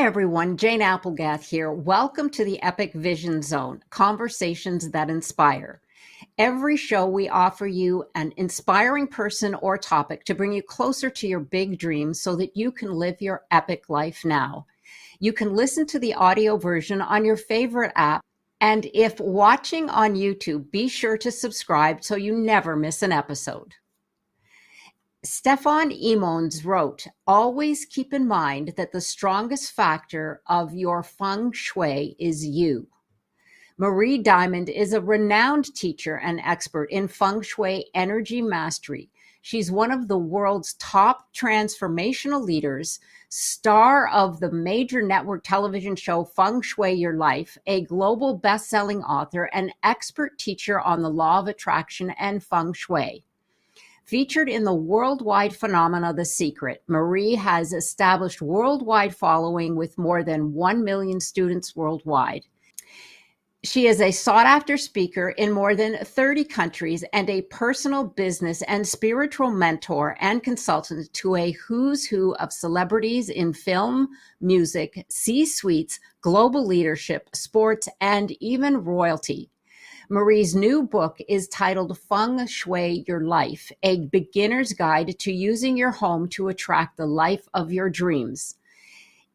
everyone, Jane Applegath here. Welcome to the Epic Vision Zone, conversations that inspire. Every show we offer you an inspiring person or topic to bring you closer to your big dreams so that you can live your epic life now. You can listen to the audio version on your favorite app. And if watching on YouTube, be sure to subscribe so you never miss an episode. Stefen Emunds wrote, always keep in mind that the strongest factor of your Feng Shui is you. Maire Diamond is a renowned teacher and expert in Feng Shui energy mastery. She's one of the world's top transformational leaders, star of the major network television show Feng Shui Your Life, a global best-selling author, and expert teacher on the law of attraction and Feng Shui. Featured in the worldwide phenomena The Secret, Maire has established worldwide following with more than 1 million students worldwide. She is a sought-after speaker in more than 30 countries and a personal business and spiritual mentor and consultant to a who's who of celebrities in film, music, C-suites, global leadership, sports, and even royalty. Marie's new book is titled Feng Shui Your Life, a beginner's guide to using your home to attract the life of your dreams.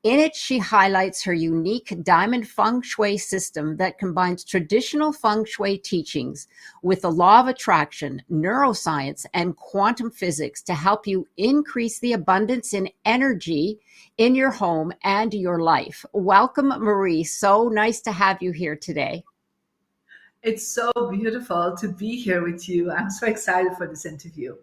In it, she highlights her unique diamond Feng Shui system that combines traditional Feng Shui teachings with the law of attraction, neuroscience, and quantum physics to help you increase the abundance in energy in your home and your life. Welcome, Maire. So nice to have you here today. It's so beautiful to be here with you. I'm so excited for this interview.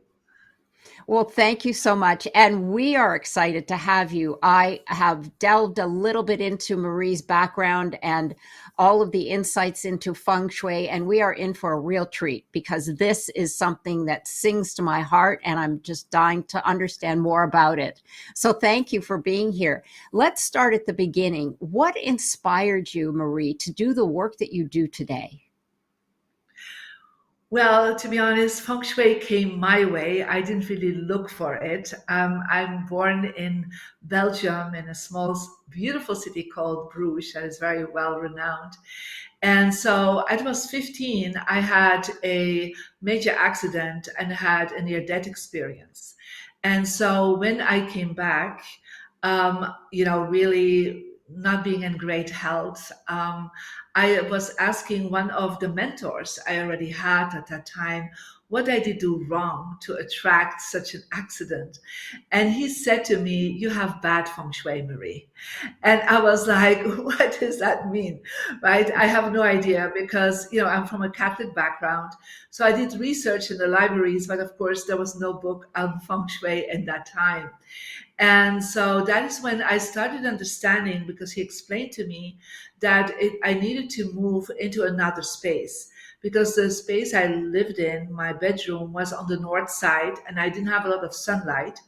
Well, thank you so much. And we are excited to have you. I have delved a little bit into Marie's background and all of the insights into Feng Shui, and we are in for a real treat because this is something that sings to my heart, and I'm just dying to understand more about it. So thank you for being here. Let's start at the beginning. What inspired you, Maire, to do the work that you do today? Well, to be honest, Feng Shui came my way. I didn't really look for it. I'm born in Belgium in a small, beautiful city called Bruges that is very well renowned. And so I was 15, I had a major accident and had a near-death experience. And so when I came back, really not being in great health, I was asking one of the mentors I already had at that time what I did do wrong to attract such an accident. And he said to me, "You have bad feng shui, Marie." And I was like, what does that mean? Right? I have no idea because, I'm from a Catholic background. So I did research in the libraries, but of course, there was no book on feng shui at that time. And so that is when I started understanding, because he explained to me that I needed to move into another space, because the space I lived in, my bedroom, was on the north side and I didn't have a lot of sunlight.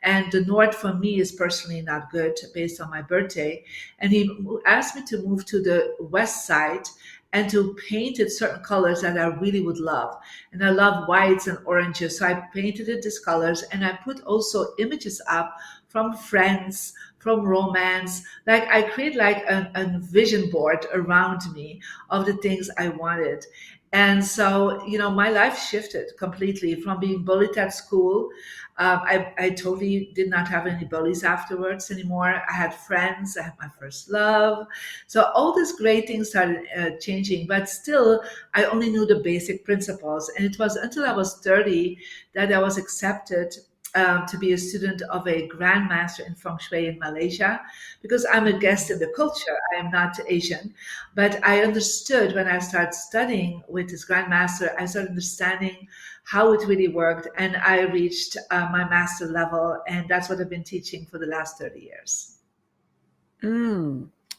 And the north for me is personally not good based on my birthday. And he asked me to move to the west side and to paint it certain colors that I really would love. And I love whites and oranges. So I painted it these colors, and I put also images up from friends, from romance. Like I create like a vision board around me of the things I wanted. And so, my life shifted completely from being bullied at school. I totally did not have any bullies afterwards anymore. I had friends. I had my first love. So all these great things started changing, but still, I only knew the basic principles. And it was until I was 30 that I was accepted to be a student of a grandmaster in Feng Shui in Malaysia, because I'm a guest in the culture. I am not Asian. But I understood when I started studying with this grandmaster, I started understanding how it really worked. And I reached my master level. And that's what I've been teaching for the last 30 years.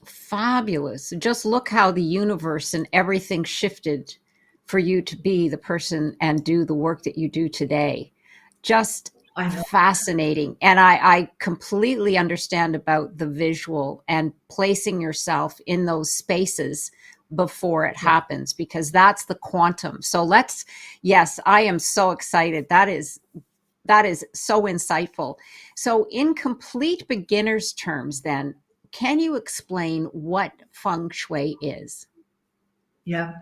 Fabulous. Just look how the universe and everything shifted for you to be the person and do the work that you do today. Just fascinating. And I completely understand about the visual and placing yourself in those spaces before it happens, because that's the quantum. So yes, I am so excited. That is so insightful. So in complete beginner's terms, then, can you explain what feng shui is? Yeah.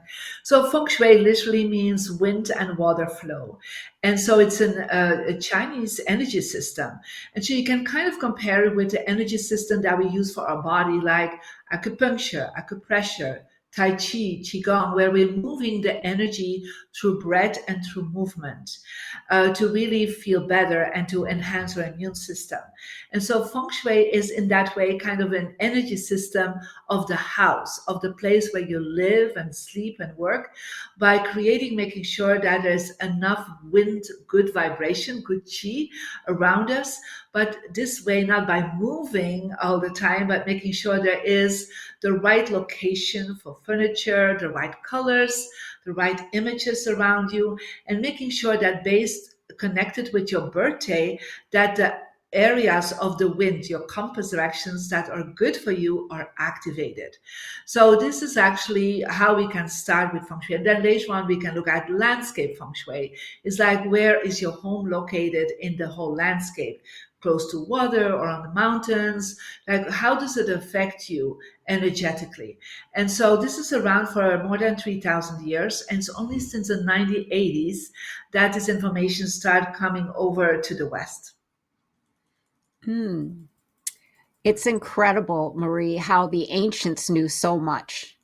So feng shui literally means wind and water flow. And so it's a Chinese energy system. And so you can kind of compare it with the energy system that we use for our body, like acupuncture, acupressure, Tai Chi, Qigong, where we're moving the energy through breath and through movement to really feel better and to enhance our immune system. And so feng shui is in that way kind of an energy system of the house, of the place where you live and sleep and work, by creating, making sure that there's enough wind, good vibration, good chi around us. But this way, not by moving all the time, but making sure there is the right location for furniture, the right colors, the right images around you, and making sure that based connected with your birthday, that the areas of the wind, your compass directions that are good for you, are activated. So this is actually how we can start with feng shui. And then later on, we can look at landscape feng shui. It's like, where is your home located in the whole landscape? Close to water or on the mountains? Like, how does it affect you energetically? And so this is around for more than 3,000 years. And it's only since the 1980s that this information started coming over to the West. Hmm. It's incredible, Marie, how the ancients knew so much.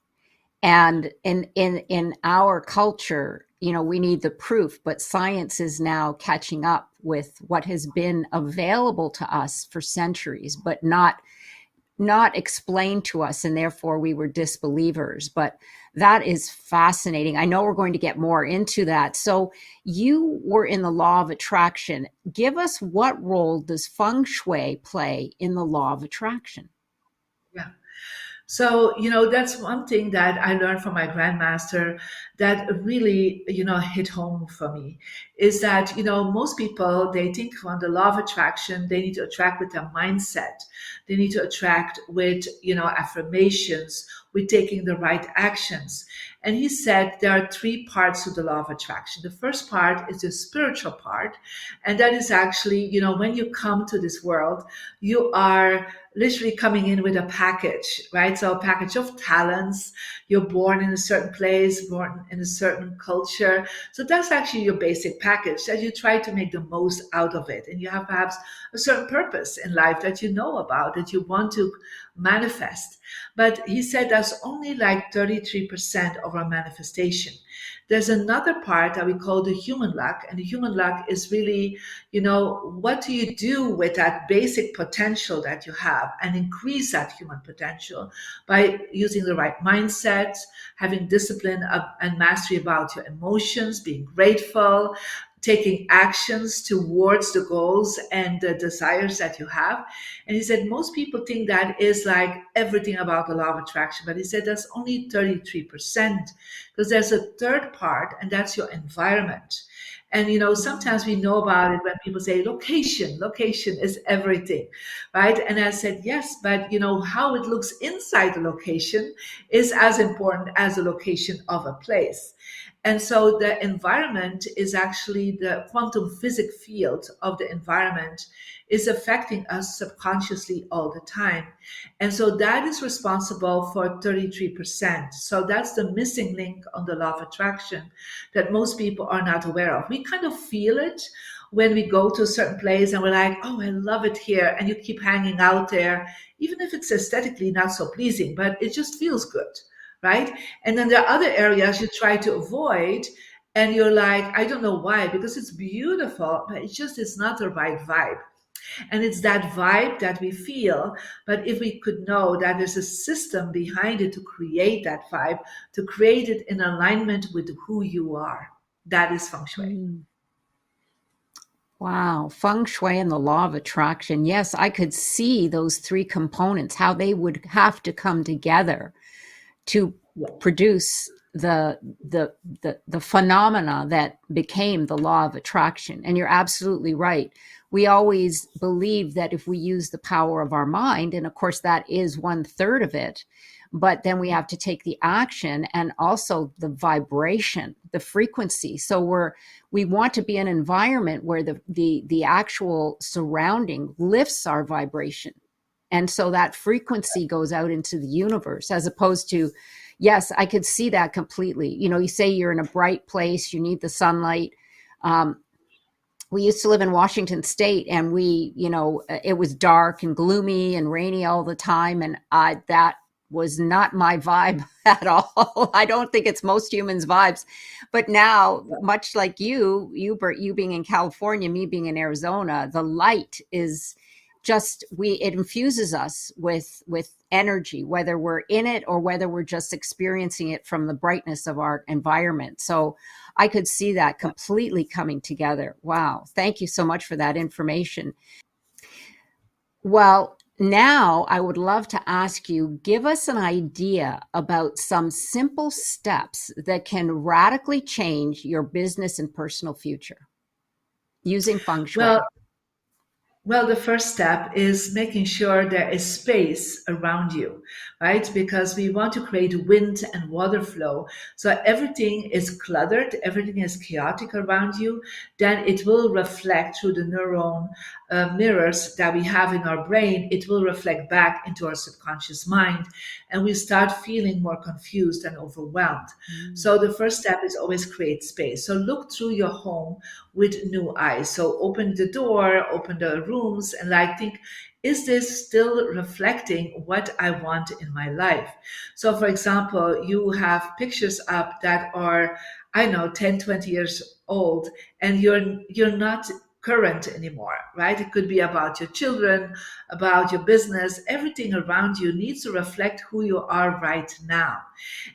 And in our culture, we need the proof, but science is now catching up with what has been available to us for centuries, but not explained to us, and therefore we were disbelievers. But that is fascinating. I know we're going to get more into that. So you were in the law of attraction. Give us, what role does feng shui play in the law of attraction? Yeah. So, that's one thing that I learned from my grandmaster that really, hit home for me is that, most people, they think on the law of attraction, they need to attract with their mindset. They need to attract with, affirmations, with taking the right actions. And he said there are three parts to the law of attraction. The first part is the spiritual part. And that is actually, when you come to this world, you are literally coming in with a package, right? So a package of talents. You're born in a certain place, born in a certain culture. So that's actually your basic package that you try to make the most out of it. And you have perhaps a certain purpose in life that you know about, that you want to manifest. But he said that's only like 33% of our manifestation. There's another part that we call the human luck. And the human luck is really, what do you do with that basic potential that you have and increase that human potential by using the right mindset, having discipline and mastery about your emotions, being grateful, taking actions towards the goals and the desires that you have. And he said most people think that is like everything about the law of attraction, but he said that's only 33%, because there's a third part, and that's your environment. And sometimes we know about it when people say location is everything, right? And I said yes, but how it looks inside the location is as important as the location of a place. And so the environment is actually the quantum physics field of the environment is affecting us subconsciously all the time. And so that is responsible for 33%. So that's the missing link on the law of attraction that most people are not aware of. We kind of feel it when we go to a certain place and we're like, oh, I love it here. And you keep hanging out there, even if it's aesthetically not so pleasing, but it just feels good, right? And then there are other areas you try to avoid, and you're like, I don't know why, because it's beautiful, but it's not the right vibe. And it's that vibe that we feel. But if we could know that there's a system behind it to create that vibe, to create it in alignment with who you are, that is feng shui. Mm. Wow, feng shui and the law of attraction. Yes, I could see those three components, how they would have to come together to Yeah. produce the phenomena that became the law of attraction. And you're absolutely right. We always believe that if we use the power of our mind, and of course that is 1/3 of it, but then we have to take the action and also the vibration, the frequency. So we want to be in an environment where the actual surrounding lifts our vibration. And so that frequency goes out into the universe, as opposed to, yes, I could see that completely. You say you're in a bright place, you need the sunlight. We used to live in Washington State, and it was dark and gloomy and rainy all the time. And that was not my vibe at all. I don't think it's most humans' vibes. But now, much like Bert, you being in California, me being in Arizona, the light is just, it infuses us with energy, whether we're in it or whether we're just experiencing it from the brightness of our environment. So I could see that completely coming together. Wow. Thank you so much for that information. Well, now I would love to ask you, give us an idea about some simple steps that can radically change your business and personal future using feng shui. Well, the first step is making sure there is space around you, right? Because we want to create wind and water flow. So everything is cluttered, everything is chaotic around you, then it will reflect through the neuron mirrors that we have in our brain. It will reflect back into our subconscious mind, and we start feeling more confused and overwhelmed. So the first step is always create space. So look through your home with new eyes. So open the door, open the rooms, and think, is this still reflecting what I want in my life? So for example, you have pictures up that are, I know, 10, 20 years old, and you're not current anymore, right? It could be about your children, about your business. Everything around you needs to reflect who you are right now.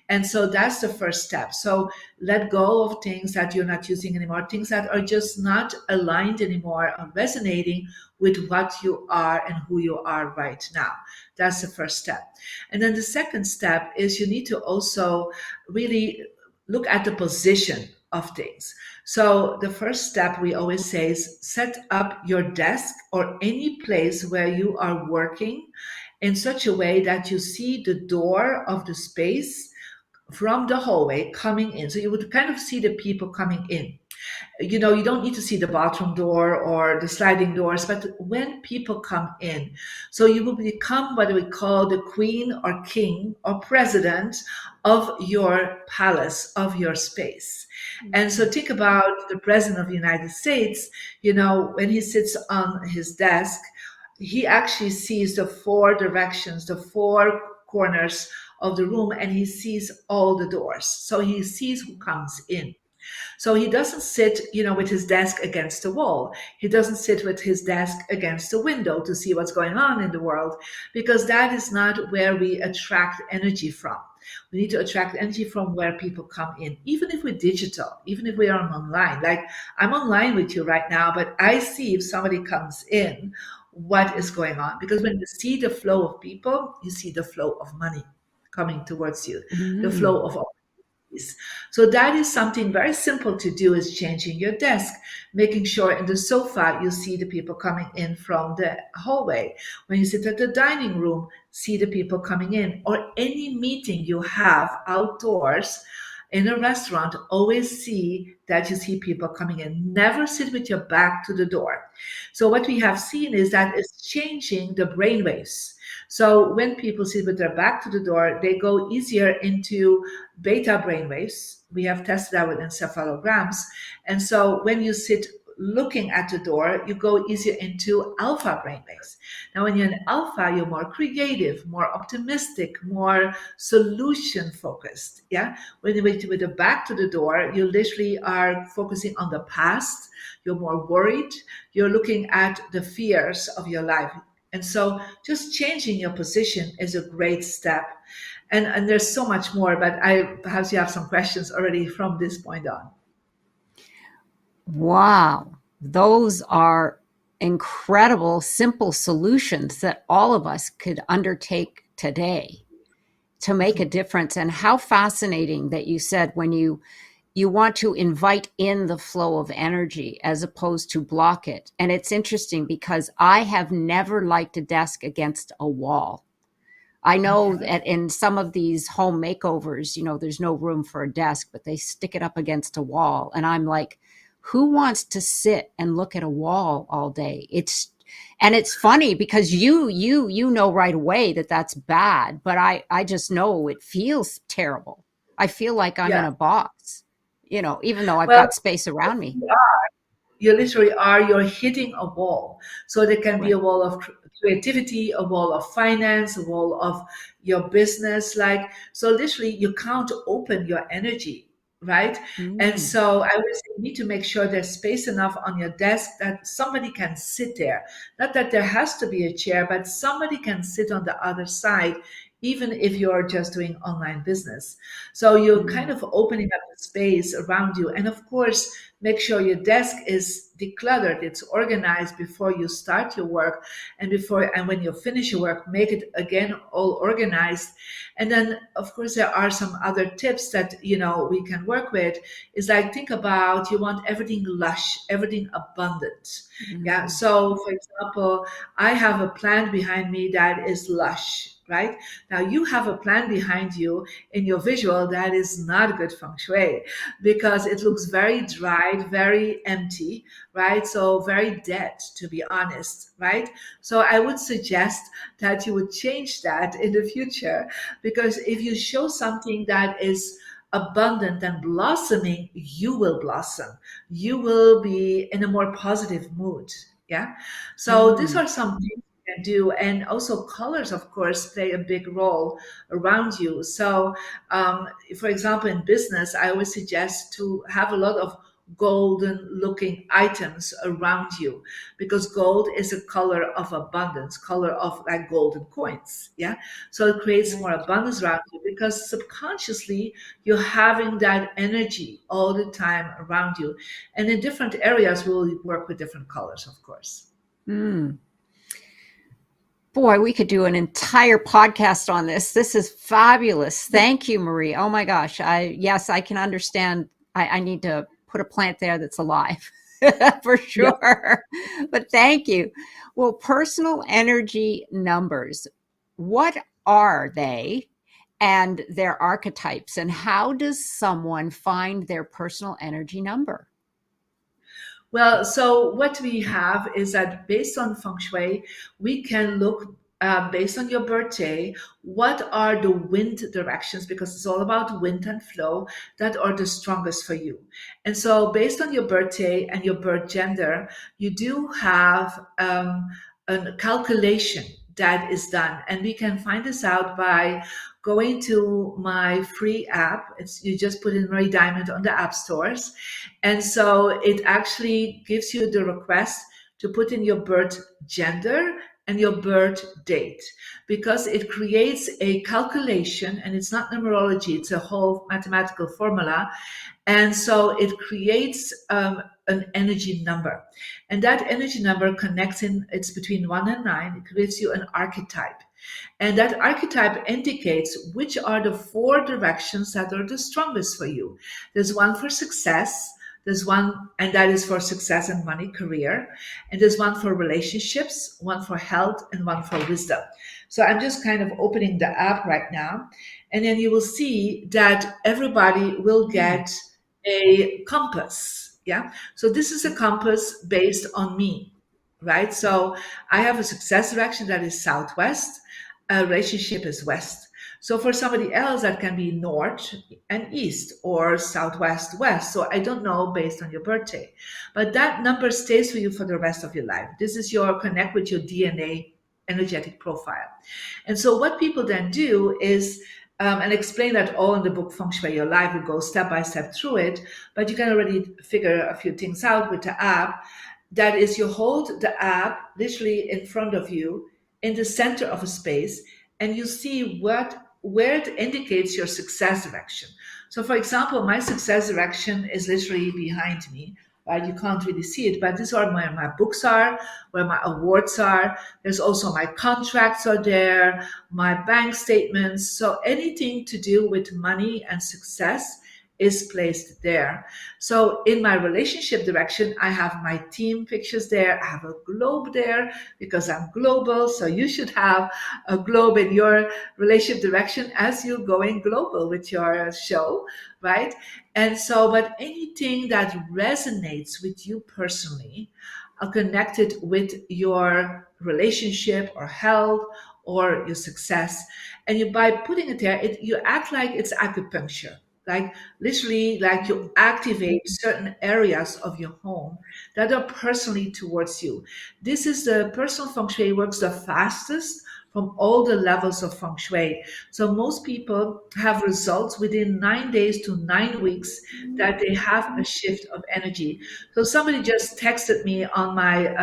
And so that's the first step. So let go of things that you're not using anymore, things that are just not aligned anymore or resonating with what you are and who you are right now. That's the first step. And then the second step is you need to also really look at the position of things. So the first step we always say is set up your desk or any place where you are working in such a way that you see the door of the space from the hallway coming in. So you would kind of see the people coming in. You don't need to see the bathroom door or the sliding doors, but when people come in, so you will become what we call the queen or king or president of your palace, of your space. And so think about the president of the United States, when he sits on his desk, he actually sees the four directions, the four corners of the room, and he sees all the doors. So he sees who comes in. So he doesn't sit, with his desk against the wall. He doesn't sit with his desk against the window to see what's going on in the world, because that is not where we attract energy from. We need to attract energy from where people come in, even if we're digital, even if we are online. Like I'm online with you right now, but I see if somebody comes in, what is going on. Because when you see the flow of people, you see the flow of money coming towards you, the flow of opportunities. So that is something very simple to do, is changing your desk, making sure in the sofa you see the people coming in from the hallway. When you sit at the dining room, see the people coming in, or any meeting you have outdoors in a restaurant, always see that you see people coming in. Never sit with your back to the door. So what we have seen is that it's changing the brainwaves. So when people sit with their back to the door, they go easier into beta brainwaves. We have tested that with encephalograms. And so when you sit looking at the door, you go easier into alpha brainwaves. Now, when you're in alpha, you're more creative, more optimistic, more solution focused. Yeah. When you're with the back to the door, you literally are focusing on the past. You're more worried. You're looking at the fears of your life. And so just changing your position is a great step. And there's so much more, but perhaps you have some questions already from this point on. Wow. Those are incredible, simple solutions that all of us could undertake today to make a difference. And how fascinating that you said when you want to invite in the flow of energy as opposed to block it. And it's interesting because I have never liked a desk against a wall. I know that in some of these home makeovers, there's no room for a desk, but they stick it up against a wall. And I'm like, who wants to sit and look at a wall all day? And it's funny because you know right away that that's bad, but I just know it feels terrible. I feel like I'm in Yeah. a box, even though I've Well, got space around me. you literally are, you're hitting a wall. So there can be a Right. wall of creativity, a wall of finance, a wall of your business. Like, so literally you can't open your energy, right? And Mm, so I would say you need to make sure there's space enough on your desk that somebody can sit there. Not that there has to be a chair, but somebody can sit on the other side, even if you're just doing online business. So you're kind mm, of opening up the space around you. And of course, make sure your desk is decluttered, it's organized before you start your work, and when you finish your work, make it again all organized. And then of course there are some other tips that we can work with. Is like, think about, you want everything lush, everything abundant. Yeah. mm, So for example, I have a plant behind me that is lush, right? Now you have a plant behind you in your visual that is not good feng shui, because it looks very dried, very empty, right? So very dead, to be honest, right? So I would suggest that you would change that in the future, because if you show something that is abundant and blossoming, you will blossom. You will be in a more positive mood. Yeah. So these mm. are some things you can do. And also colors, of course, play a big role around you. So for example, in business, I always suggest to have a lot of golden looking items around you, because gold is a color of abundance, color of like golden coins. Yeah. So it creates more Right. abundance around you, because subconsciously you're having that energy all the time around you. And in different areas, we'll work with different colors, of course. Mm. Boy, we could do an entire podcast on this. This is fabulous. Thank you, Marie. Oh my gosh. Yes, I can understand. I need to put a plant there that's alive for Yeah. sure. But thank you. Well, personal energy numbers, what are they and their archetypes? And how does someone find their personal energy number? Well, so what we have is that based on feng shui, we can look based on your birthday, what are the wind directions, because it's all about wind and flow, that are the strongest for you. And so, based on your birthday and your birth gender, you do have a calculation that is done. And we can find this out by going to my free app. It's, you just put in Marie Diamond on the app stores, and so it actually gives you the request to put in your birth gender and your birth date, because it creates a calculation, and it's not numerology, it's a whole mathematical formula. And so it creates an energy number. And that energy number connects in, it's between 1 and 9, it creates you an archetype. And that archetype indicates which are the 4 directions that are the strongest for you. There's one for success, there's one, and that is for success and money, career. And there's one for relationships, one for health, and one for wisdom. So I'm just kind of opening the app right now. And then you will see that everybody will Mm, get a compass. Yeah. So this is a compass based on me, right? So I have a success direction that is southwest, a relationship is west. So for somebody else, that can be north and east, or southwest west. So I don't know based on your birthday, but that number stays for you for the rest of your life. This is your connect with your DNA energetic profile. And so what people then do is, and explain that all in the book Feng Shui Your Life. We go step by step through it, but you can already figure a few things out with the app. That is, you hold the app literally in front of you in the center of a space, and you see where it indicates your success direction. So for example, my success direction is literally behind me, right? You can't really see it, but these are where my books are, where my awards are. There's also my contracts are there, my bank statements. So anything to do with money and success is placed there. So in my relationship direction, I have my team pictures there. I have a globe there because I'm global. So you should have a globe in your relationship direction as you're going global with your show, right? And so, but anything that resonates with you personally, connected with your relationship or health or your success, and you by putting it there, you act like it's acupuncture, like literally like you activate certain areas of your home that are personally towards you. This is the personal feng shui works the fastest from all the levels of feng shui. So most people have results within 9 days to 9 weeks that they have a shift of energy. So somebody just texted me on my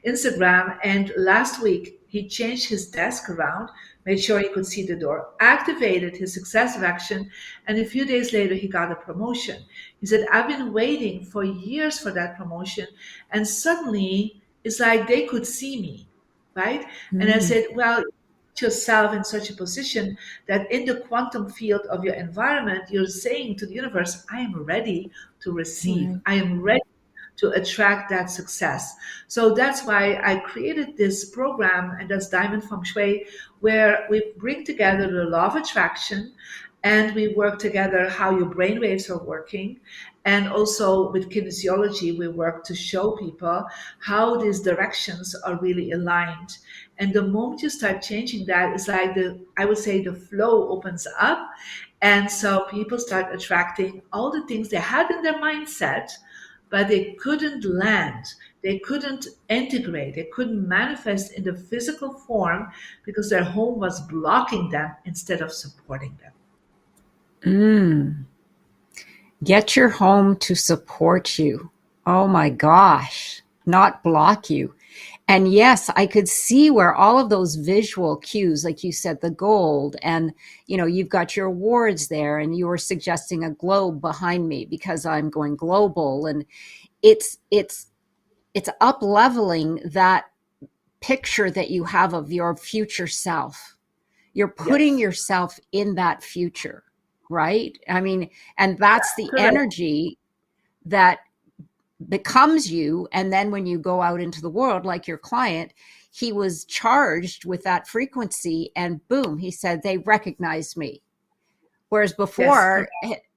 Instagram, and last week he changed his desk around, made sure he could see the door, activated his success action, and a few days later he got a promotion. He said, I've been waiting for years for that promotion, and suddenly it's like they could see me, right? And I Mm, said, well, put yourself in such a position that in the quantum field of your environment, you're saying to the universe, I am ready to receive. right. I am ready to attract that success. So that's why I created this program, and that's Diamond Feng Shui, where we bring together the law of attraction and we work together how your brain waves are working. And also with kinesiology, we work to show people how these directions are really aligned. And the moment you start changing that, it's like I would say the flow opens up. And so people start attracting all the things they had in their mindset, but they couldn't land. They couldn't integrate. They couldn't manifest in the physical form because their home was blocking them instead of supporting them. Mm. Get your home to support you. Oh my gosh, not block you. And yes, I could see where all of those visual cues, like you said, the gold, and you've got your awards there, and you were suggesting a globe behind me because I'm going global, and it's up leveling that picture that you have of your future self. You're putting Yes, yourself in that future, right? I mean, and that's the correct. energy that becomes you. And then when you go out into the world, like your client, he was charged with that frequency, and boom, he said they recognized me. Whereas Yes, correct. before,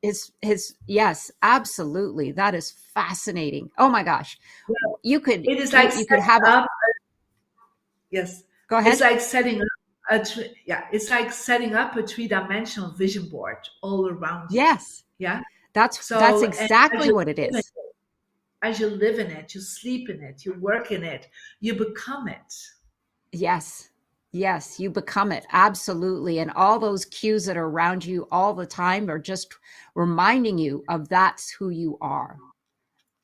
his yes, absolutely, that is fascinating. Oh my gosh, Well, you could it is you like you could setting have a up. Yes, go it's ahead. like setting up yeah, it's like setting up a three-dimensional vision board all around you. Yes, Yeah. that's So, and exactly what it is. as you live in it, you sleep in it, you work in it, you become it. Yes. Yes, you become it. Absolutely. And all those cues that are around you all the time are just reminding you of that's who you are.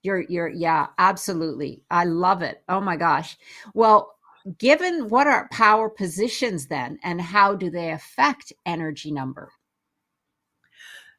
Yeah, absolutely. I love it. Oh my gosh. Well, given what are power positions then, and how do they affect energy number?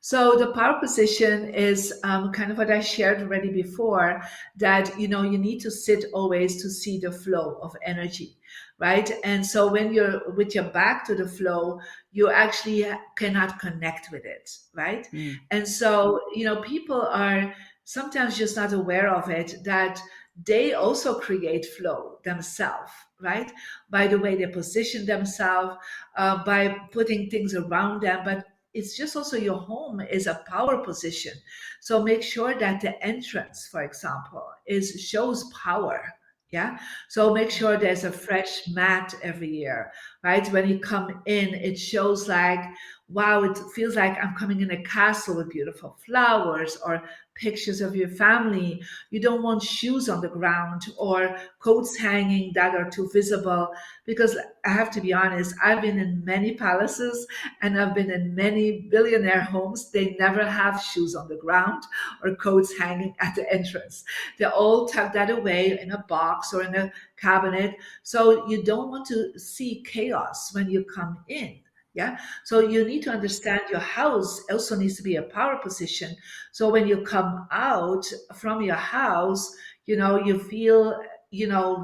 So the power position is kind of what I shared already before, that you need to sit always to see the flow of energy, right? And so when you're with your back to the flow, you actually cannot connect with it, right? Mm. And so people are sometimes just not aware of it, that they also create flow themselves, right? By the way they position themselves, by putting things around them, but it's just also your home is a power position. So make sure that the entrance, for example, is shows power. Yeah. So make sure there's a fresh mat every year, right? When you come in, it shows like, wow, it feels like I'm coming in a castle with beautiful flowers or pictures of your family. You don't want shoes on the ground or coats hanging that are too visible, because I have to be honest, I've been in many palaces and I've been in many billionaire homes. They never have shoes on the ground or coats hanging at the entrance. They all tuck that away in a box or in a cabinet. So you don't want to see chaos when you come in. Yeah. So you need to understand your house also needs to be a power position. So when you come out from your house, you feel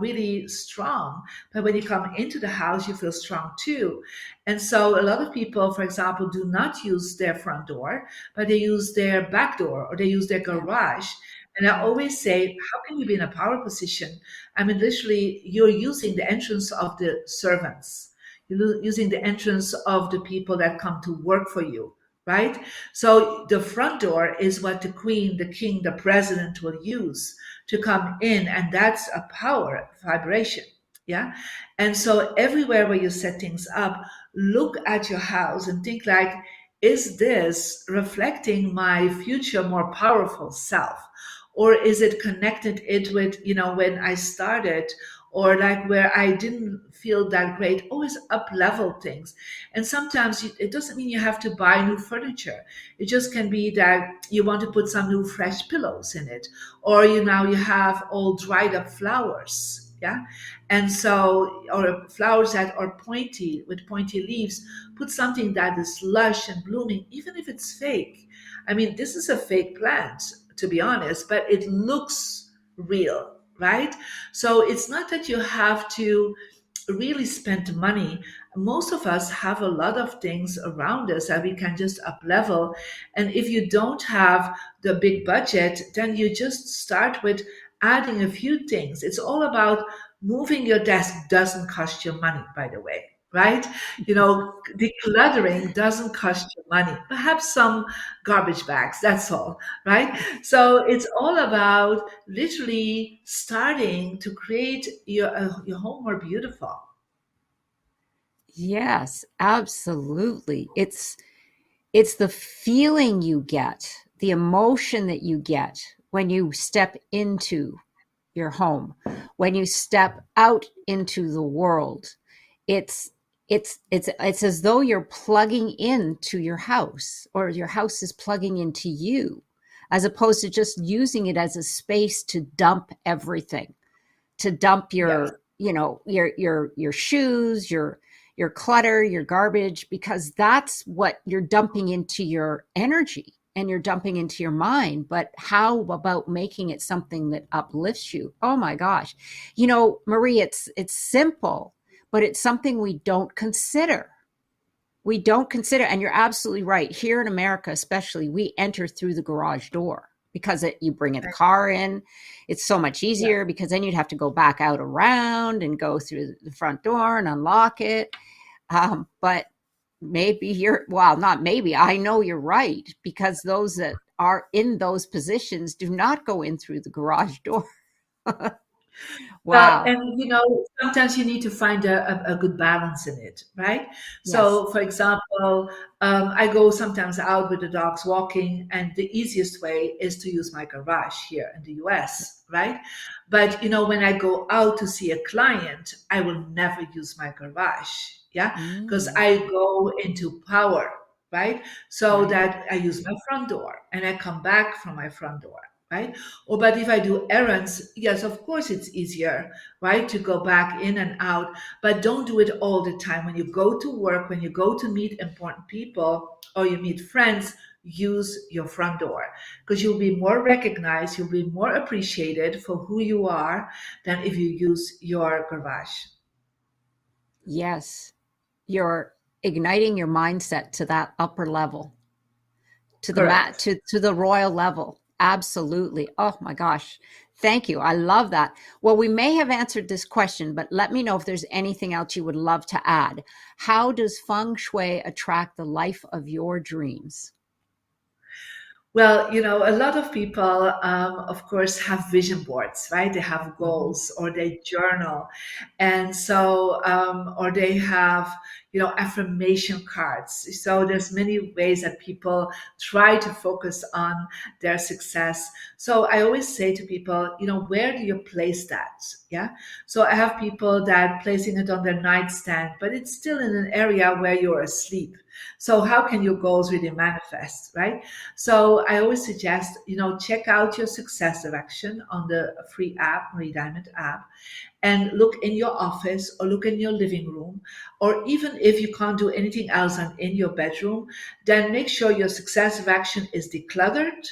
really strong, but when you come into the house you feel strong too. And so a lot of people, for example, do not use their front door, but they use their back door or they use their Yeah. garage. And I Yeah. always say, how can you be in a power position? I mean, literally, you're using the entrance of the servants. You're using the entrance of the people that come to work for you, right? So the front door is what the queen, the king, the president will use to come in, and that's a power vibration. Yeah. And so everywhere where you set things up, look at your house and think like, is this reflecting my future more powerful self? Or is it connected it with, when I started, or like where I didn't feel that great? Always up level things. And sometimes it doesn't mean you have to buy new furniture. It just can be that you want to put some new fresh pillows in it, or you have all dried up flowers. Yeah. And so, or flowers that are pointy with pointy leaves, put something that is lush and blooming, even if it's fake. I mean, this is a fake plant, to be honest, but it looks real, right? So it's not that you have to really spend money. Most of us have a lot of things around us that we can just up level. And if you don't have the big budget, then you just start with adding a few things. It's all about moving your desk doesn't cost you money, by the way. Right? Decluttering doesn't cost you money. Perhaps some garbage bags, that's all, right? So it's all about literally starting to create your home more beautiful. Yes, absolutely. It's the feeling you get, the emotion that you get when you step into your home, when you step out into the world. It's it's as though you're plugging into your house, or your house is plugging into you, as opposed to just using it as a space to dump everything, to dump Yes. your shoes, your clutter, your garbage, because that's what you're dumping into your energy and you're dumping into your mind. But how about making it something that uplifts you? Oh my gosh. Marie, it's simple, but it's something we don't consider. We don't consider, and you're absolutely right. Here in America, especially, we enter through the garage door because you bring a car in. It's so much Yeah. easier, because then you'd have to go back out around and go through the front door and unlock it. But maybe well, not maybe, I know you're right, because those that are in those positions do not go in through the garage door. Wow. And sometimes you need to find a good balance in it, right? Yes. So, for example, I go sometimes out with the dogs walking, and the easiest way is to use my garage here in the US, right? But when I go out to see a client, I will never use my garage, yeah, because Mm, I go into power, right? So right. that I use my front door and I come back from my front door, right? Or but if I do errands, yes, of course it's easier, right, to go back in and out, but don't do it all the time. When you go to work, when you go to meet important people or you meet friends, use your front door, because you'll be more recognized, you'll be more appreciated for who you are than if you use your garage. Yes. You're igniting your mindset to that upper level, to the mat, Correct. to the royal level. Absolutely. Oh my gosh. Thank you. I love that. Well, we may have answered this question, but let me know if there's anything else you would love to add. How does feng shui attract the life of your dreams? Well, a lot of people, of course, have vision boards, right? They have Mhm. goals or they journal. And so, or they have, affirmation cards. So there's many ways that people try to focus on their success. So I always say to people, where do you place that? Yeah. So I have people that placing it on their nightstand, but it's still in an area where you're asleep. So how can your goals really manifest, right? So I always suggest, check out your success direction on the free app, Marie Diamond app, and look in your office or look in your living room, or even if you can't do anything else in your bedroom, then make sure your success action is decluttered,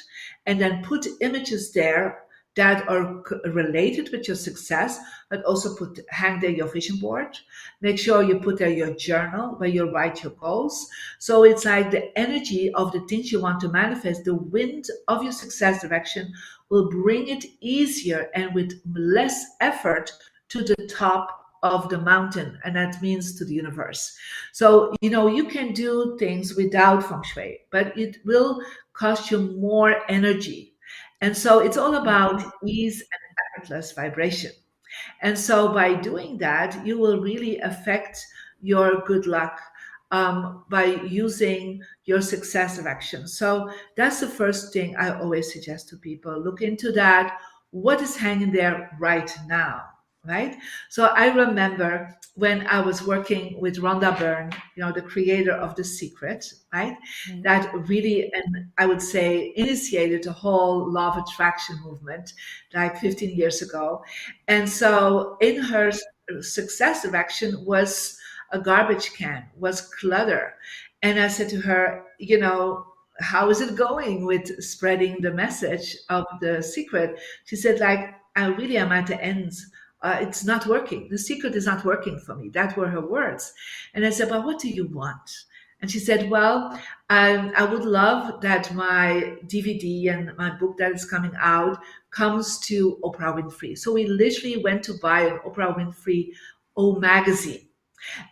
and then put images there that are related with your success, but also hang there your vision board. Make sure you put there your journal where you write your goals. So it's like the energy of the things you want to manifest, the wind of your success direction will bring it easier and with less effort to the top of the mountain, and that means to the universe. So you can do things without feng shui, but it will cost you more energy. And so it's all about ease and effortless vibration. And so by doing that, you will really affect your good luck by using your success direction. So that's the first thing I always suggest to people. Look into that. What is hanging there right now? Right. So I remember when I was working with Rhonda Byrne, the creator of The Secret, right? Mhm. That really, and I would say, initiated the whole law of attraction movement like 15 years ago. And so in her success direction was a garbage can, was clutter. And I said to her, how is it going with spreading the message of The Secret? She said, like, I really am at the ends. It's not working. The secret is not working for me. That were her words. And I said, but what do you want? And she said, well, I would love that my DVD and my book that is coming out comes to Oprah Winfrey. So we literally went to buy an Oprah Winfrey O magazine,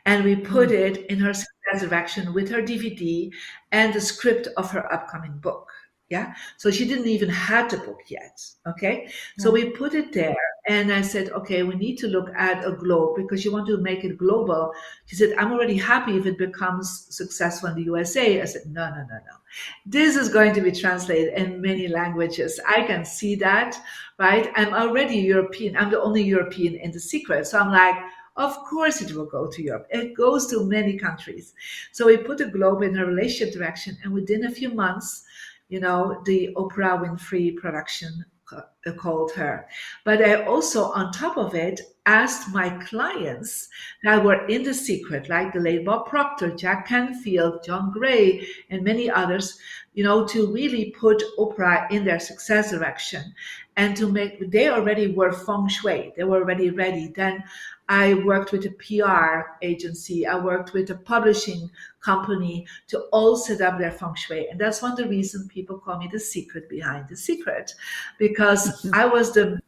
and we put Mm. it in her success direction with her DVD and the script of her upcoming book. Yeah. So she didn't even have the book yet. Okay. So Yeah. we put it there. And I said, okay, we need to look at a globe because you want to make it global. She said, I'm already happy if it becomes successful in the USA. I said, no, no, no, no. This is going to be translated in many languages. I can see that, right? I'm already European. I'm the only European in The Secret. So I'm like, of course, it will go to Europe. It goes to many countries. So we put the globe in a relationship direction, and within a few months, the Oprah Winfrey production called her. But I also, on top of it, asked my clients that were in The Secret, like the late Bob Proctor, Jack Canfield, John Gray, and many others, to really put Oprah in their success direction and to make, they already were feng shui, they were already ready. Then I worked with a PR agency, I worked with a publishing company to all set up their feng shui. And that's one of the reasons people call me the secret behind the secret, because I was the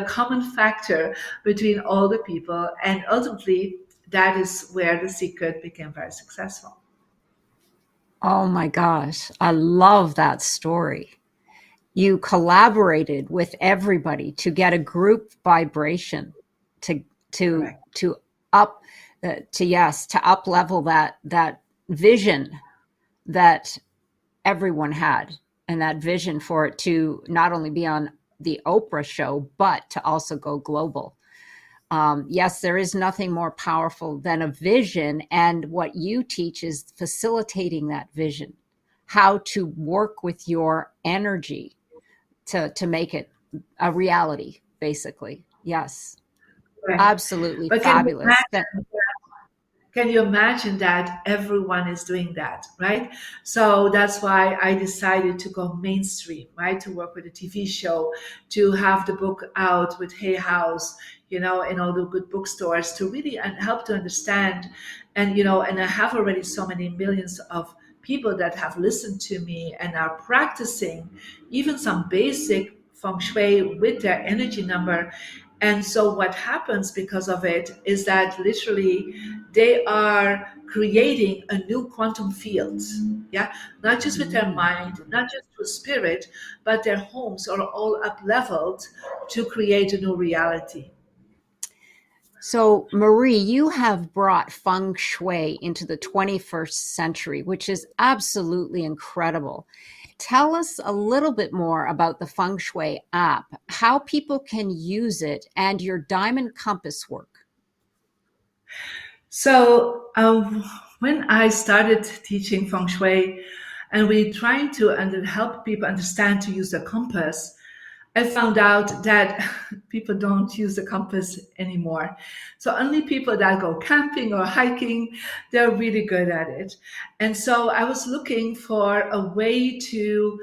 common factor between all the people. And ultimately, that is where The Secret became very successful. Oh my gosh, I love that story. You collaborated with everybody to get a group vibration to to Correct. to up to up level that vision that everyone had, and that vision for it to not only be on the Oprah show but to also go global. Yes, there is nothing more powerful than a vision, and what you teach is facilitating that vision, how to work with your energy to make it a reality, basically. Yes, Correct. absolutely But fabulous. can you imagine that everyone is doing that, right? So that's why I decided to go mainstream, right? To work with a TV show, to have the book out with Hay House, in all the good bookstores, to really help to understand. And, and I have already so many millions of people that have listened to me and are practicing even some basic feng shui with their energy number. And so what happens because of it is that literally they are creating a new quantum field. Yeah. Not just with their Mm. mind, not just through spirit, but their homes are all up leveled to create a new reality. So, Marie, you have brought feng shui into the 21st century, which is absolutely incredible. Tell us a little bit more about the feng shui app, how people can use it, and your diamond compass work. So when I started teaching feng shui, and we trying to help people understand to use the compass, I found out that people don't use the compass anymore. So only people that go camping or hiking, they're really good at it. And so I was looking for a way to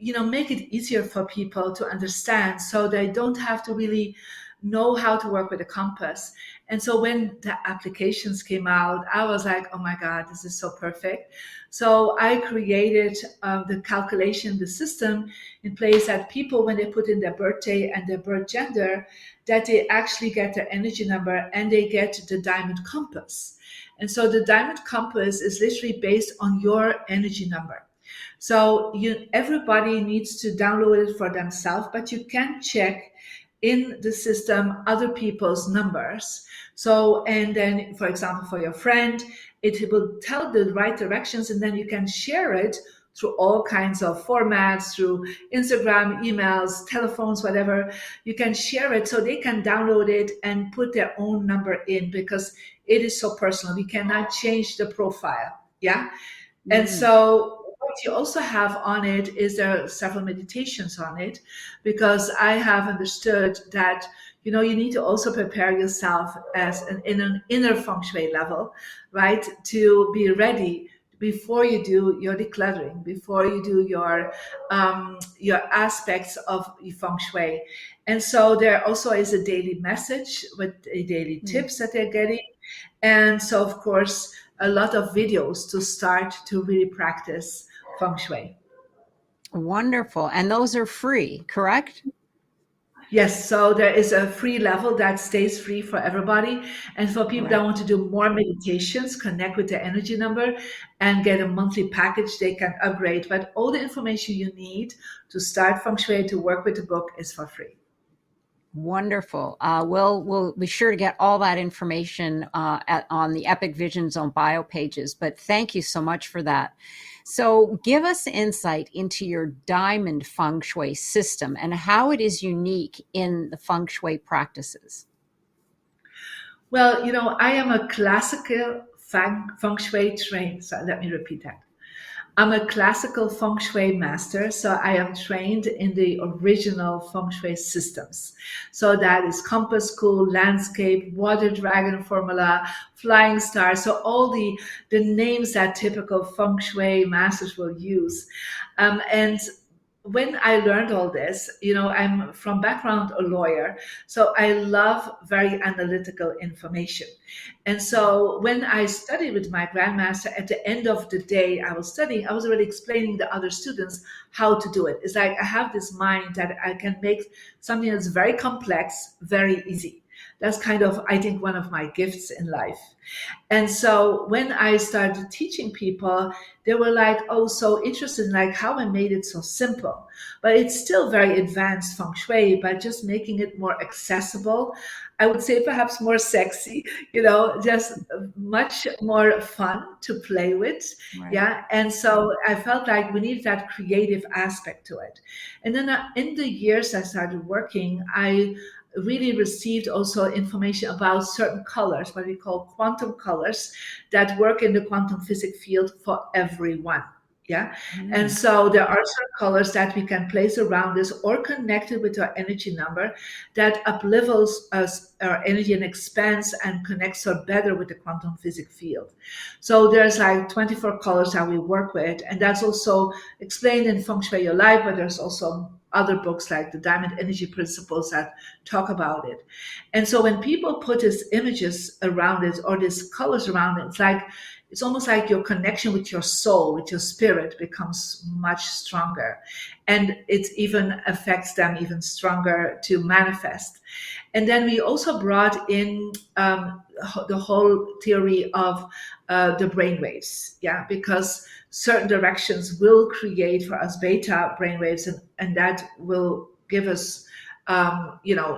make it easier for people to understand, so they don't have to really know how to work with a compass. And so when the applications came out, I was like, oh my God, this is so perfect. So I created the calculation, the system in place, that people, when they put in their birthday and their birth gender, that they actually get their energy number and they get the diamond compass. And so the diamond compass is literally based on your energy number. So everybody needs to download it for themselves, but you can check in the system other people's numbers. So, and then, for example, for your friend, it will tell the right directions, and then you can share it through all kinds of formats, through Instagram, emails, telephones, whatever. You can share it so they can download it and put their own number in, because it is so personal. We cannot change the profile. Yeah. And Mm. so what you also have on it is there are several meditations on it, because I have understood that you need to also prepare yourself in an inner feng shui level, right, to be ready before you do your decluttering, before you do your aspects of feng shui. And so there also is a daily message with a daily Mm. tips that they're getting. And so, of course, a lot of videos to start to really practice feng shui. Wonderful. And those are free, correct? Yes, so there is a free level that stays free for everybody. And for people that Right. want to do more meditations, connect with their energy number, and get a monthly package, they can upgrade. But all the information you need to start feng shui, to work with the book, is for free. Wonderful. We'll be sure to get all that information on the Epic Vision Zone bio pages. But thank you so much for that. So, give us insight into your diamond feng shui system and how it is unique in the feng shui practices. Well, I am a classical feng shui trained. So let me repeat that. I'm a classical feng shui master, so I am trained in the original feng shui systems. So that is compass school, landscape, water dragon formula, flying star. So all the names that typical feng shui masters will use. And when I learned all this, I'm from background a lawyer, so I love very analytical information. And so when I studied with my grandmaster, at the end of the day I was studying, I was already explaining to other students how to do it. It's like I have this mind that I can make something that's very complex very easy. That's kind of, I think, one of my gifts in life. And so when I started teaching people, they were like, oh, so interested in like how I made it so simple. But it's still very advanced feng shui, but just making it more accessible. I would say perhaps more sexy, just much more fun to play with. Right. Yeah. And so I felt like we need that creative aspect to it. And then in the years I started working, I really received also information about certain colors, what we call quantum colors, that work in the quantum physics field for everyone. Yeah. And Mm. so there are certain colors that we can place around us or connected with our energy number that uplevels us, our energy, and expands and connects us better with the quantum physics field. So there's like 24 colors that we work with. And that's also explained in Feng Shui Your Life, but there's also other books like the Diamond Energy Principles that talk about it. And so when people put these images around it or these colors around it, it's almost like your connection with your soul, with your spirit, becomes much stronger. And it even affects them even stronger to manifest. And then we also brought in the whole theory of the brainwaves, yeah, because certain directions will create for us beta brainwaves, and that will give us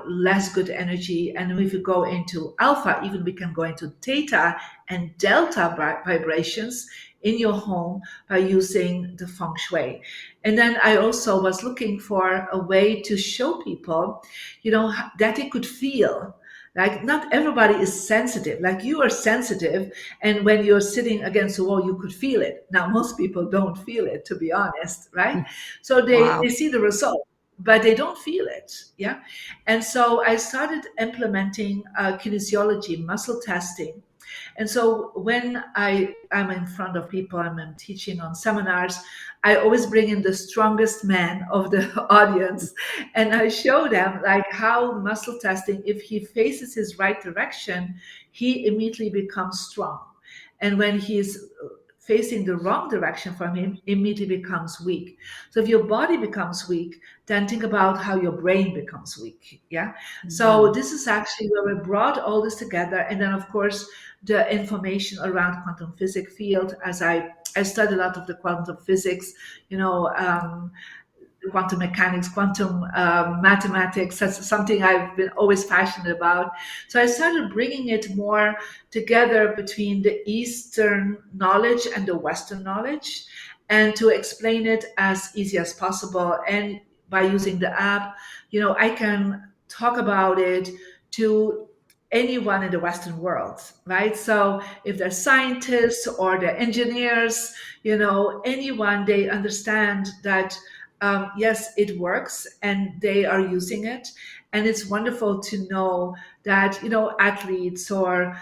less good energy. And if we go into alpha, even we can go into theta and delta vibrations in your home by using the feng shui. And then I also was looking for a way to show people, that they could feel. Like not everybody is sensitive. Like you are sensitive, and when you're sitting against a wall, you could feel it. Now most people don't feel it, to be honest, right? So they Wow. see the result, but they don't feel it. Yeah. And so I started implementing kinesiology, muscle testing, And so when I'm in front of people, I'm teaching on seminars, I always bring in the strongest man of the audience, and I show them like how muscle testing, if he faces his right direction, he immediately becomes strong. And when he's facing the wrong direction from him, immediately becomes weak. So if your body becomes weak, then think about how your brain becomes weak. Yeah. So Mhm. this is actually where we brought all this together. And then of course the information around quantum physics field, as I studied a lot of the quantum physics, you know, quantum mechanics, quantum mathematics. That's something I've been always passionate about. So I started bringing it more together between the Eastern knowledge and the Western knowledge, and to explain it as easy as possible. And by using the app, I can talk about it to anyone in the Western world, right? So if they're scientists or they're engineers, anyone, they understand that yes, it works and they are using it. And it's wonderful to know that, athletes or,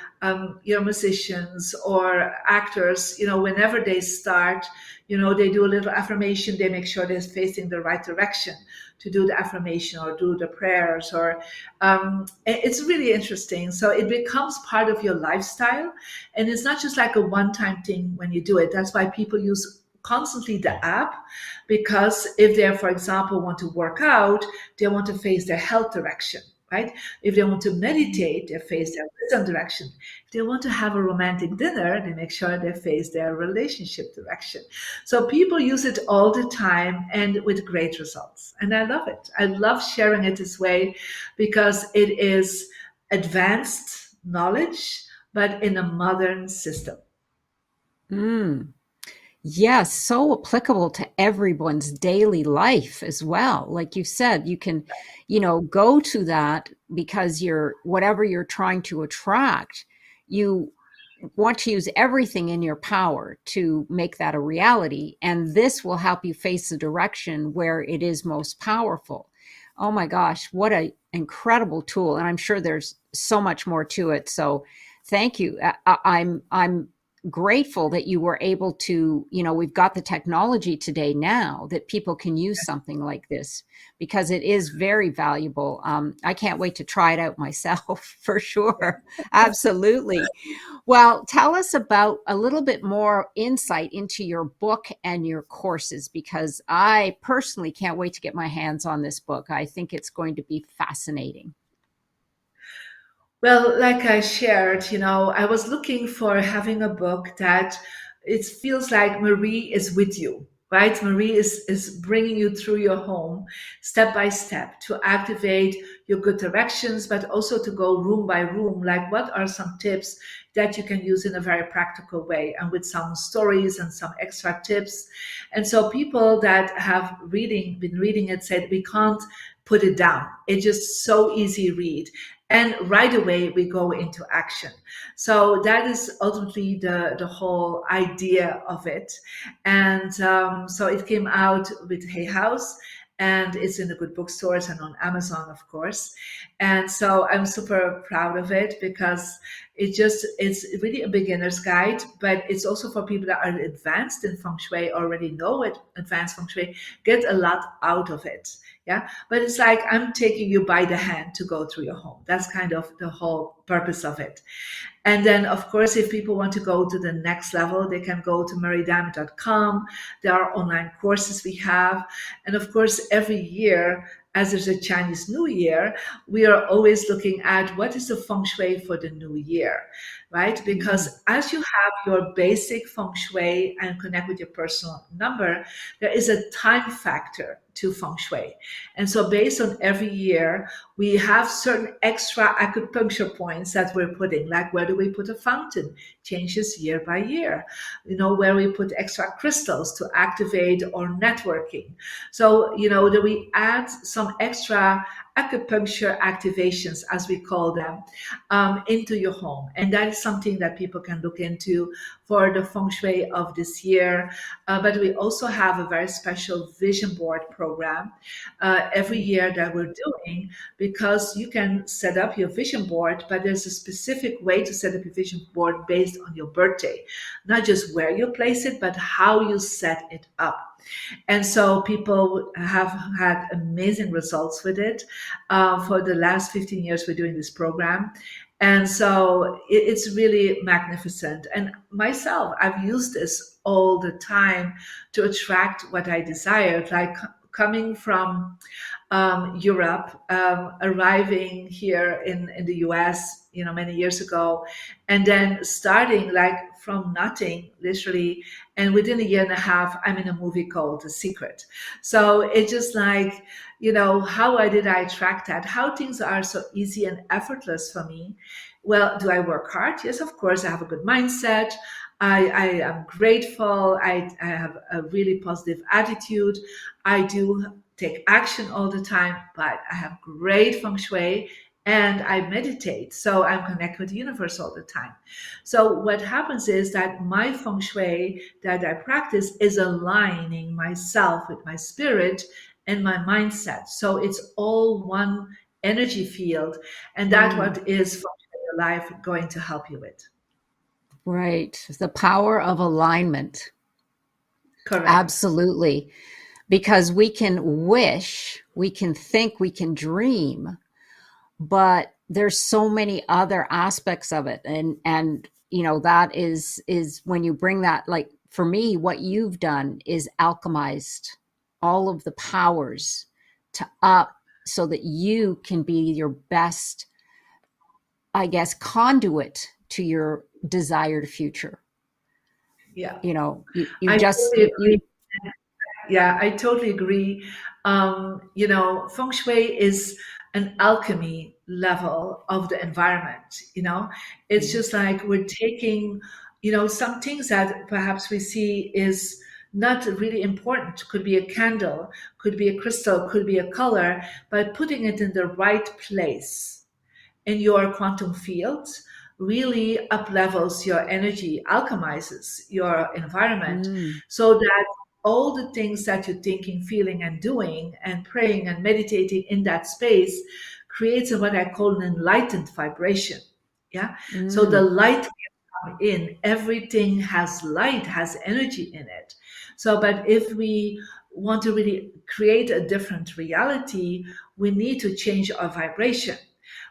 musicians or actors, whenever they start, they do a little affirmation, they make sure they're facing the right direction to do the affirmation or do the prayers, or it's really interesting. So it becomes part of your lifestyle, and it's not just like a one-time thing when you do it. That's why people use constantly the app, because if they, for example, want to work out, they want to face their health direction, right? If they want to meditate, they face their wisdom direction. If they want to have a romantic dinner, they make sure they face their relationship direction. So people use it all the time and with great results. And I love it. I love sharing it this way because it is advanced knowledge, but in a modern system. Mm. Yes, so applicable to everyone's daily life as well. Like you said, you can, go to that because whatever you're trying to attract, you want to use everything in your power to make that a reality. And this will help you face the direction where it is most powerful. Oh my gosh, what an incredible tool. And I'm sure there's so much more to it. So thank you. I'm grateful that you were able to, we've got the technology today now that people can use something like this because it is very valuable. I can't wait to try it out myself for sure. Absolutely. Well, tell us about a little bit more insight into your book and your courses, because I personally can't wait to get my hands on this book. I think it's going to be fascinating. Well, like I shared, I was looking for having a book that it feels like Marie is with you, right? Marie is bringing you through your home step by step to activate your good directions, but also to go room by room. Like, what are some tips that you can use in a very practical way and with some stories and some extra tips? And so people that have been reading it said, we can't put it down. It's just so easy read, and right away we go into action. So that is ultimately the whole idea of it. And so it came out with Hay House, and it's in the good bookstores and on Amazon, of course. And so I'm super proud of it because it's really a beginner's guide, but it's also for people that are advanced in feng shui, already know it, advanced feng shui, get a lot out of it. Yeah. But it's like I'm taking you by the hand to go through your home. That's kind of the whole purpose of it. And then, of course, if people want to go to the next level, they can go to mariediamond.com. There are online courses we have. And of course, every year, as there's a Chinese New Year, we are always looking at what is the feng shui for the new year, right? Mm. Because as you have your basic feng shui and connect with your personal number, there is a time factor to feng shui. And so based on every year, we have certain extra acupuncture points that we're putting, like where do we put a fountain? Changes year by year. Where we put extra crystals to activate or networking. So, that we add some extra acupuncture activations, as we call them, into your home. And that is something that people can look into for the Feng Shui of this year. But we also have a very special vision board program every year that we're doing, because you can set up your vision board, but there's a specific way to set up your vision board based on your birthday. Not just where you place it, but how you set it up. And so people have had amazing results with it. For the last 15 years, we're doing this program. And so it's really magnificent. And myself, I've used this all the time to attract what I desired, like coming from Europe, arriving here in the US, many years ago, and then starting like from nothing, literally. And within a year and a half, I'm in a movie called The Secret. So it's just like, did I attract that? How things are so easy and effortless for me. Well, do I work hard? Yes, of course. I have a good mindset. I am grateful. I have a really positive attitude. I do take action all the time, but I have great feng shui and I meditate. So I'm connected with the universe all the time. So what happens is that my feng shui that I practice is aligning myself with my spirit and my mindset. So it's all one energy field. And that's Mm, what is feng shui your life going to help you with. right. The power of alignment. Correct. Absolutely. Because we can wish, we can think, we can dream, but there's so many other aspects of it. And that is when you bring that, like for me, what you've done is alchemized all of the powers to up so that you can be your best, I guess, conduit to your desired future. Yeah. You I just totally agree. you Yeah, I totally agree. Feng Shui is an alchemy level of the environment. It's just like we're taking, some things that perhaps we see is not really important. Could be a candle, could be a crystal, could be a color, but putting it in the right place in your quantum field really up levels your energy, alchemizes your environment, mm, so that all the things that you're thinking, feeling, and doing, and praying and meditating in that space creates what I call an enlightened vibration. Yeah. So the mm, light can come in, everything has light, has energy in it. So, but if we want to really create a different reality, we need to change our vibration.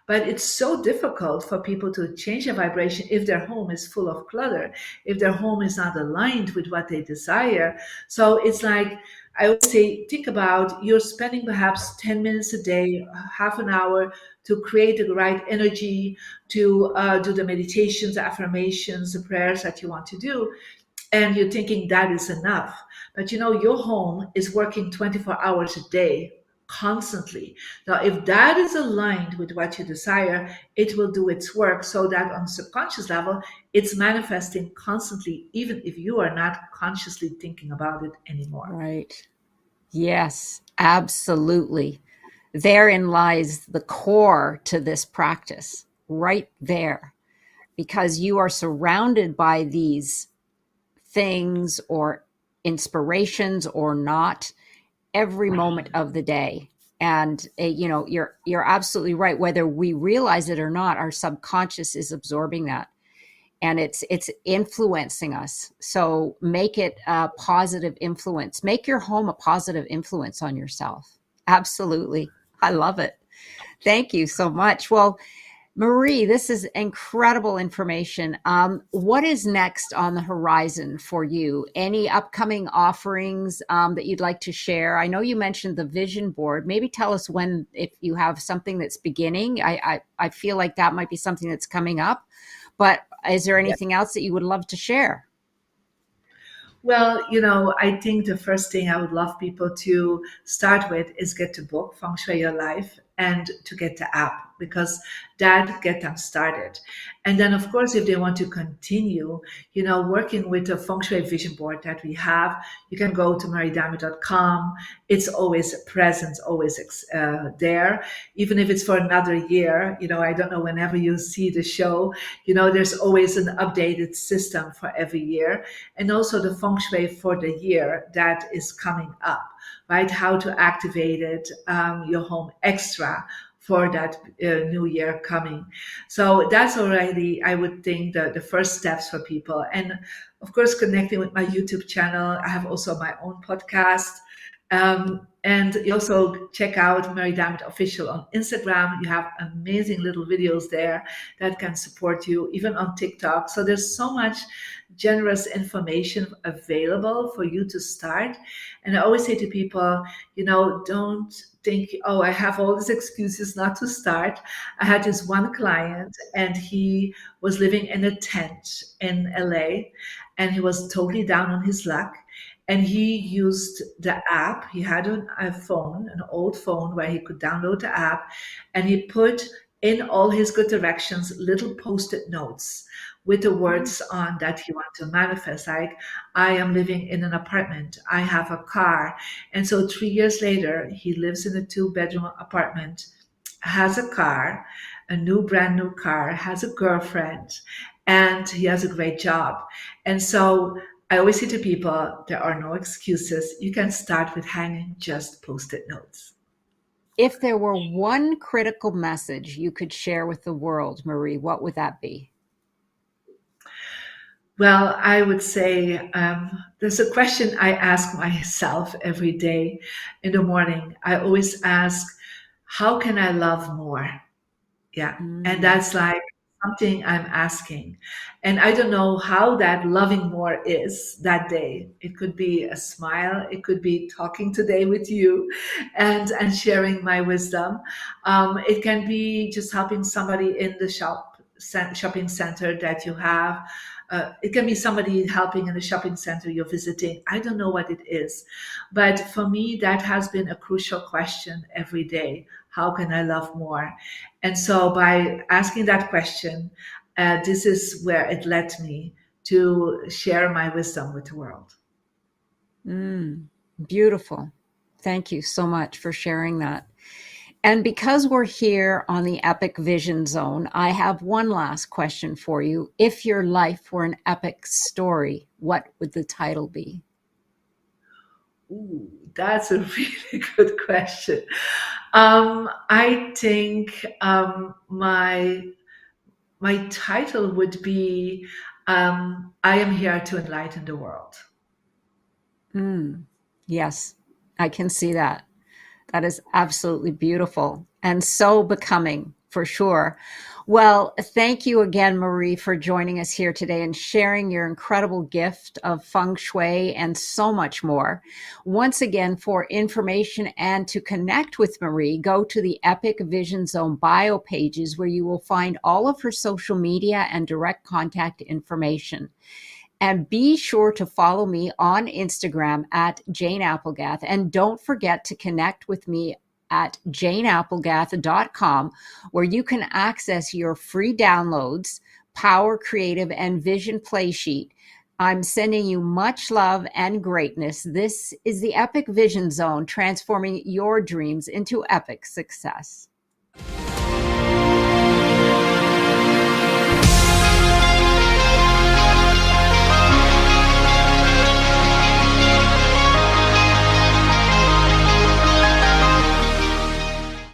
But it's so difficult for people to change their vibration if their home is full of clutter, if their home is not aligned with what they desire. So it's like, I would say, think about you're spending perhaps 10 minutes a day, half an hour to create the right energy, to do the meditations, affirmations, the prayers that you want to do, and you're thinking that is enough. But your home is working 24 hours a day, constantly. Now, if that is aligned with what you desire, it will do its work so that on subconscious level, it's manifesting constantly, even if you are not consciously thinking about it anymore. right. Yes, absolutely. Therein lies the core to this practice, right there, because you are surrounded by these things or inspirations or not every moment of the day. And you're absolutely right. Whether we realize it or not, our subconscious is absorbing that, and it's influencing us. So make it a positive influence. Make your home a positive influence on yourself. Absolutely. I love it. Thank you so much. Well, Marie, this is incredible information. What is next on the horizon for you? Any upcoming offerings that you'd like to share? I know you mentioned the vision board. Maybe tell us when, if you have something that's beginning. I feel like that might be something that's coming up. But is there anything else that you would love to share? Well, I think the first thing I would love people to start with is get the book, Feng Shui Your Life. and to get the app, because that get them started. And then, of course, if they want to continue, working with the Feng Shui vision board that we have, you can go to mariediamond.com. It's always present, always there, even if it's for another year. I don't know, whenever you see the show, there's always an updated system for every year. And also the Feng Shui for the year that is coming up, right? How to activate it, your home extra for that new year coming. So that's already, I would think, the first steps for people. And of course, connecting with my YouTube channel. I have also my own podcast. And you also check out Maire Diamond Official on Instagram. You have amazing little videos there that can support you, even on TikTok. So there's so much generous information available for you to start. And I always say to people, don't think, oh, I have all these excuses not to start. I had this one client, and he was living in a tent in LA, and he was totally down on his luck. And he used the app. He had a phone, an old phone, where he could download the app, and he put in all his good directions little post-it notes with the words on that he wanted to manifest, like, I am living in an apartment, I have a car. And so 3 years later, he lives in a 2-bedroom apartment, has a car, a brand new car, has a girlfriend, and he has a great job. And so I always say to people, there are no excuses. You can start with hanging just post-it notes. If there were one critical message you could share with the world, Maire, what would that be? Well, I would say there's a question I ask myself every day in the morning. I always ask, how can I love more? Yeah. And that's like something I'm asking. And I don't know how that loving more is that day. It could be a smile. It could be talking today with you and sharing my wisdom. It can be just helping somebody in the shopping center that you have. It can be somebody helping in the shopping center you're visiting. I don't know what it is. But for me, that has been a crucial question every day. How can I love more? And so by asking that question, this is where it led me to share my wisdom with the world. Beautiful. Thank you so much for sharing that. And because we're here on the Epic Vision Zone, I have one last question for you. If your life were an epic story, what would the title be? Ooh, that's a really good question. I think my title would be I am here to enlighten the world. Yes, I can see that. That is absolutely beautiful and so becoming, for sure. Well, thank you again, Maire, for joining us here today and sharing your incredible gift of Feng Shui and so much more. Once again, for information and to connect with Maire, go to the Epic Vision Zone bio pages, where you will find all of her social media and direct contact information. And be sure to follow me on Instagram at Jane Applegath. And don't forget to connect with me at janeapplegath.com, where you can access your free downloads, Power Creative and Vision Play Sheet. I'm sending you much love and greatness. This is the Epic Vision Zone, transforming your dreams into epic success.